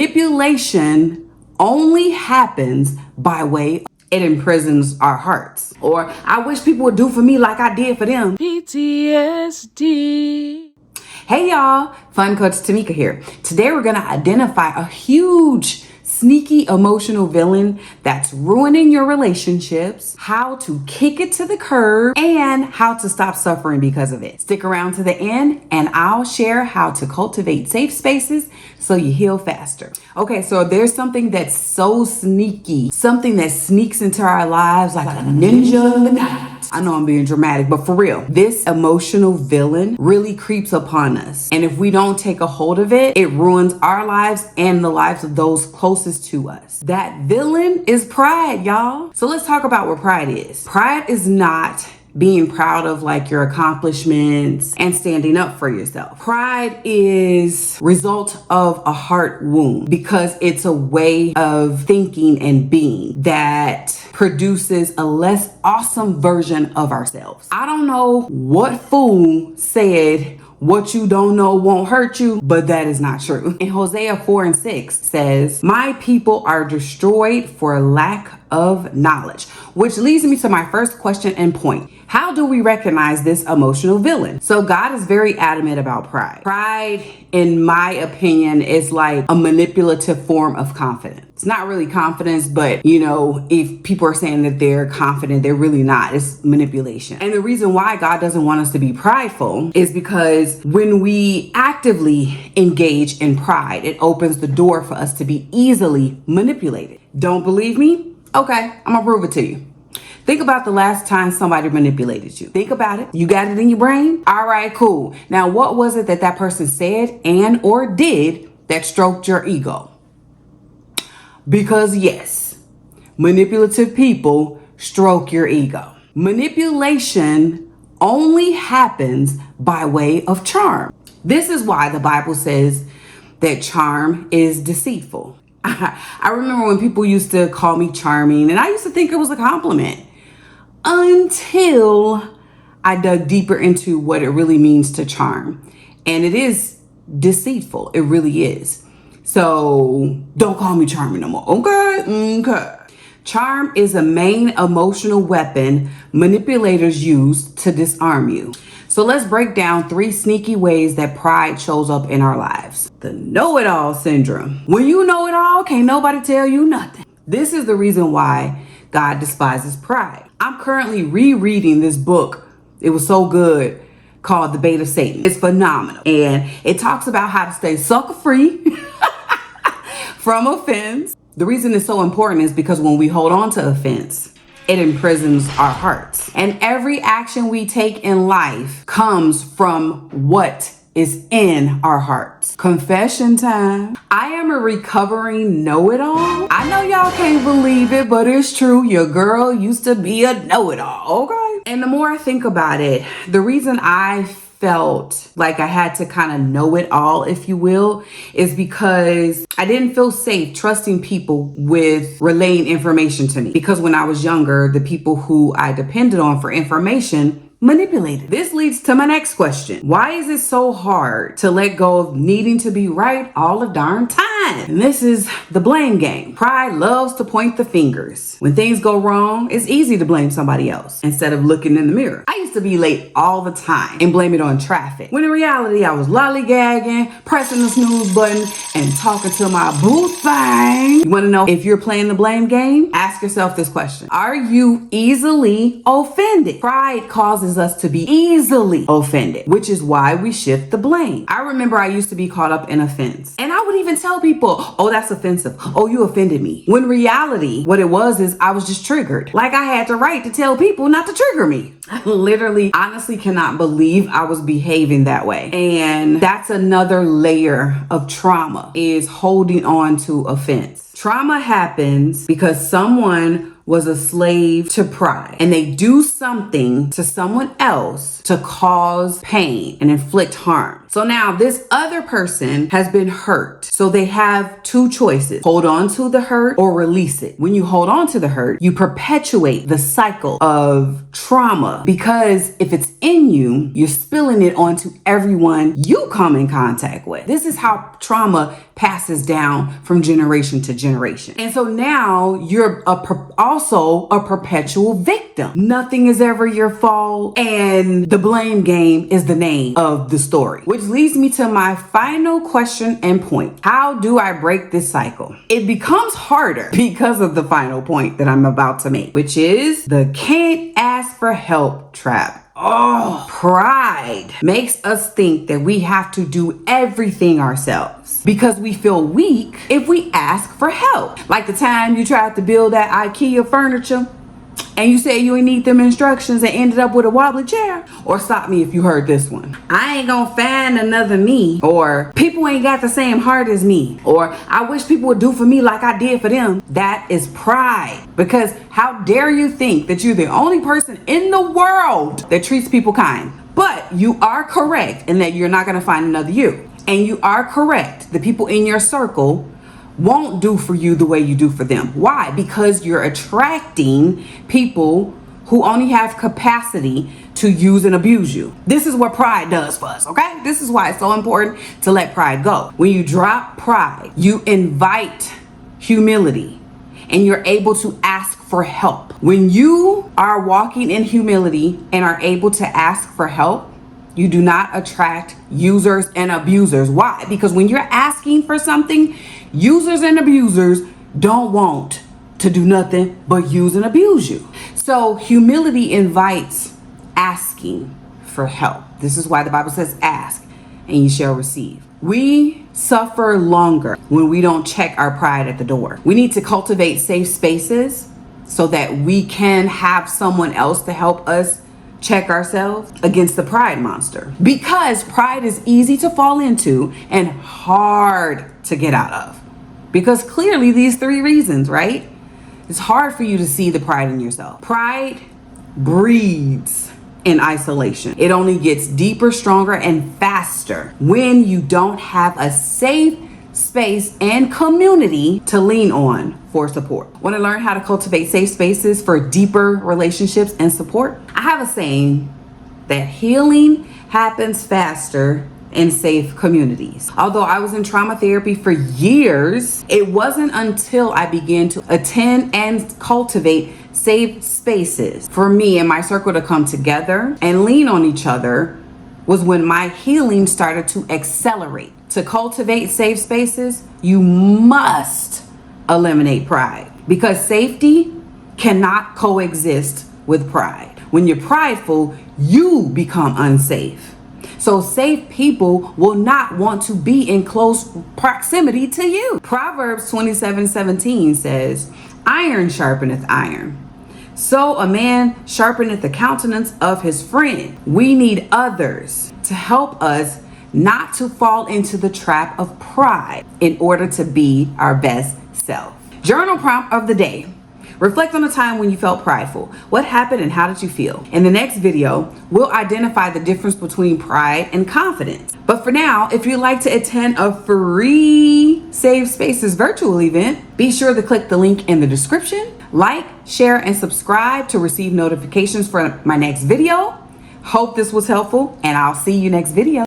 Manipulation only happens by way it imprisons our hearts. Or I wish people would do for me like I did for them. PTSD. Hey y'all, Fun Coach Tamika here. Today we're gonna identify a huge sneaky emotional villain that's ruining your relationships, how to kick it to the curb, and how to stop suffering because of it. Stick around to the end and I'll share how to cultivate safe spaces so you heal faster. Okay, so there's something that's so sneaky, something that sneaks into our lives like a ninja in the night. I know I'm being dramatic, but for real, this emotional villain really creeps upon us. And if we don't take a hold of it, it ruins our lives and the lives of those closest to us. That villain is pride, y'all. So let's talk about what pride is. Pride is not being proud of like your accomplishments and standing up for yourself. Pride is result of a heart wound because it's a way of thinking and being that produces a less awesome version of ourselves. I don't know what fool said what you don't know won't hurt you, but that is not true. In Hosea 4:6 says, "My people are destroyed for lack of knowledge," which leads me to my first question and point. How do we recognize this emotional villain? So God is very adamant about pride. Pride, in my opinion, is like a manipulative form of confidence. It's not really confidence, but if people are saying that they're confident, they're really not. It's manipulation. And the reason why God doesn't want us to be prideful is because when we actively engage in pride, it opens the door for us to be easily manipulated. Don't believe me? Okay, I'm gonna prove it to you. Think about the last time somebody manipulated you. Think about it. You got it in your brain? All right, cool. Now, what was it that person said and or did that stroked your ego? Because yes, manipulative people stroke your ego. Manipulation only happens by way of charm. This is why the Bible says that charm is deceitful. I remember when people used to call me charming, and I used to think it was a compliment until I dug deeper into what it really means to charm. And it is deceitful. It really is. So don't call me charming no more. Okay. Charm is a main emotional weapon manipulators use to disarm you. So let's break down 3 sneaky ways that pride shows up in our lives. The know-it-all syndrome. When you know it all, can't nobody tell you nothing. This is the reason why God despises pride. I'm currently rereading this book. It was so good, called The Bait of Satan. It's phenomenal. And it talks about how to stay sucker-free from offense. The reason it's so important is because when we hold on to offense, it imprisons our hearts. And every action we take in life comes from what is in our hearts. Confession time. I am a recovering know-it-all. I know y'all can't believe it, but it's true. Your girl used to be a know-it-all, okay? And the more I think about it, the reason I felt like I had to kind of know it all, if you will, is because I didn't feel safe trusting people with relaying information to me. Because when I was younger, the people who I depended on for information manipulated. This leads to my next question. Why is it so hard to let go of needing to be right all the darn time? And this is the blame game. Pride loves to point the fingers. When things go wrong, it's easy to blame somebody else instead of looking in the mirror. I used to be late all the time and blame it on traffic. When in reality, I was lollygagging, pressing the snooze button, and talking to my boo thing. You want to know if you're playing the blame game? Ask yourself this question. Are you easily offended? Pride causes us to be easily offended, which is why we shift the blame. I remember I used to be caught up in offense, and I would even tell people, "Oh, that's offensive. Oh, you offended me." When reality, what it was is I was just triggered. Like I had the right to tell people not to trigger me. I literally, honestly cannot believe I was behaving that way. And that's another layer of trauma, is holding on to offense. Trauma happens because someone was a slave to pride and they do something to someone else to cause pain and inflict harm. So now this other person has been hurt. So they have two choices: hold on to the hurt or release it. When you hold on to the hurt, you perpetuate the cycle of trauma, because if it's in you, you're spilling it onto everyone you come in contact with. This is how trauma passes down from generation to generation. And so now you're also a perpetual victim. Nothing is ever your fault, and the blame game is the name of the story. Which leads me to my final question and point. How do I break this cycle? It becomes harder because of the final point that I'm about to make, which is the can't ask for help trap. Oh, pride makes us think that we have to do everything ourselves because we feel weak if we ask for help. Like the time you tried to build that IKEA furniture and you said you ain't need them instructions and ended up with a wobbly chair. Or stop me if you heard this one: I ain't gonna find another me. Or people ain't got the same heart as me. Or I wish people would do for me like I did for them. That is pride. Because how dare you think that you're the only person in the world that treats people kind? But you are correct in that you're not gonna find another you. And you are correct, the people in your circle won't do for you the way you do for them. Why? Because you're attracting people who only have capacity to use and abuse you. This is what pride does for us, okay? This is why it's so important to let pride go. When you drop pride, you invite humility and you're able to ask for help. When you are walking in humility and are able to ask for help, you do not attract users and abusers. Why? Because when you're asking for something, users and abusers don't want to do nothing but use and abuse you. So humility invites asking for help. This is why the Bible says, ask and you shall receive. We suffer longer when we don't check our pride at the door. We need to cultivate safe spaces so that we can have someone else to help us check ourselves against the pride monster. Because pride is easy to fall into and hard to get out of. Because clearly these three reasons, right? It's hard for you to see the pride in yourself. Pride breeds in isolation. It only gets deeper, stronger, and faster when you don't have a safe space and community to lean on for support. Want to learn how to cultivate safe spaces for deeper relationships and support? I have a saying that healing happens faster in safe communities. Although I was in trauma therapy for years, it wasn't until I began to attend and cultivate safe spaces for me and my circle to come together and lean on each other was when my healing started to accelerate. To cultivate safe spaces, you must eliminate pride, because safety cannot coexist with pride. When you're prideful, you become unsafe. So safe people will not want to be in close proximity to you. Proverbs 27:17 says, iron sharpeneth iron. So a man sharpeneth the countenance of his friend. We need others to help us not to fall into the trap of pride in order to be our best self. Journal prompt of the day. Reflect on a time when you felt prideful. What happened and how did you feel? In the next video, we'll identify the difference between pride and confidence. But for now, if you'd like to attend a free Safe Spaces virtual event, be sure to click the link in the description. Like, share, and subscribe to receive notifications for my next video. Hope this was helpful, and I'll see you next video.